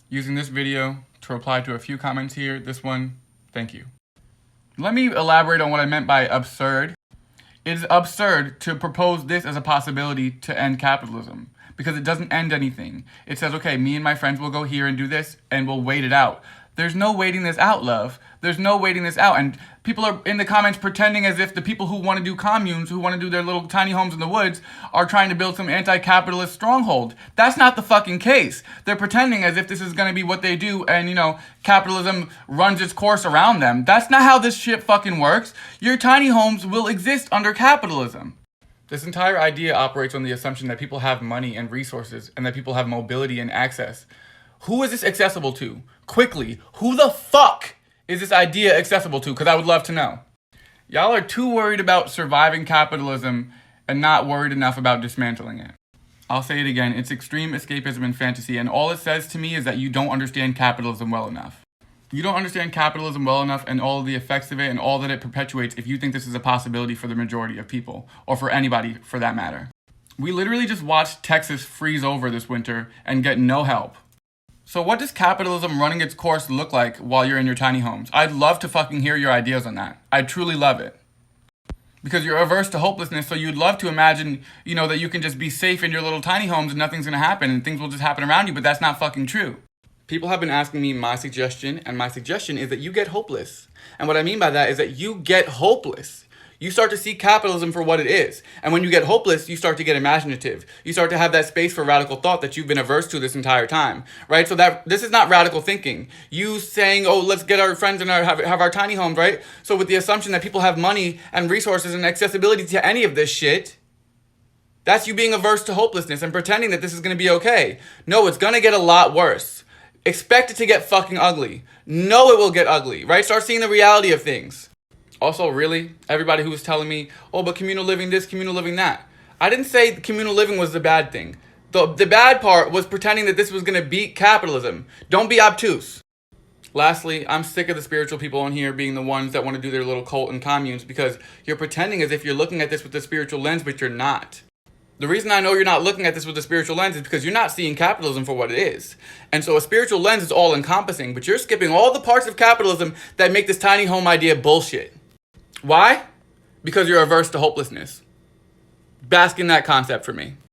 using this video to reply to a few comments here. This one, thank you. Let me elaborate on what I meant by absurd. It is absurd to propose this as a possibility to end capitalism because it doesn't end anything. It says, okay, me and my friends will go here and do this and we'll wait it out. There's no waiting this out, love. There's no waiting this out. And people are in the comments pretending as if the people who want to do communes, who want to do their little tiny homes in the woods, are trying to build some anti-capitalist stronghold. That's not the fucking case. They're pretending as if this is going to be what they do and, capitalism runs its course around them. That's not how this shit fucking works. Your tiny homes will exist under capitalism. This entire idea operates on the assumption that people have money and resources and that people have mobility and access. Who is this accessible to? Quickly, who the fuck is this idea accessible to? Because I would love to know. Y'all are too worried about surviving capitalism and not worried enough about dismantling it. I'll say it again, it's extreme escapism and fantasy, and all it says to me is that you don't understand capitalism well enough. You don't understand capitalism well enough and all of the effects of it and all that it perpetuates if you think this is a possibility for the majority of people, or for anybody for that matter. We literally just watched Texas freeze over this winter and get no help. So what does capitalism running its course look like while you're in your tiny homes? I'd love to fucking hear your ideas on that. I'd truly love it. Because you're averse to hopelessness, so you'd love to imagine, that you can just be safe in your little tiny homes and nothing's gonna happen and things will just happen around you, but that's not fucking true. People have been asking me my suggestion, and my suggestion is that you get hopeless. And what I mean by that is that you get hopeless. You start to see capitalism for what it is. And when you get hopeless, you start to get imaginative. You start to have that space for radical thought that you've been averse to this entire time, right? So that this is not radical thinking. You saying, oh, let's get our friends and have our tiny homes, right? So with the assumption that people have money and resources and accessibility to any of this shit, that's you being averse to hopelessness and pretending that this is going to be okay. No, it's going to get a lot worse. Expect it to get fucking ugly. Know it will get ugly, right? Start seeing the reality of things. Also, really, everybody who was telling me, oh, but communal living this, communal living that. I didn't say communal living was the bad thing. The bad part was pretending that this was going to beat capitalism. Don't be obtuse. Lastly, I'm sick of the spiritual people on here being the ones that want to do their little cult and communes because you're pretending as if you're looking at this with a spiritual lens, but you're not. The reason I know you're not looking at this with a spiritual lens is because you're not seeing capitalism for what it is. And so a spiritual lens is all-encompassing, but you're skipping all the parts of capitalism that make this tiny home idea bullshit. Why? Because you're averse to hopelessness. Bask in that concept for me.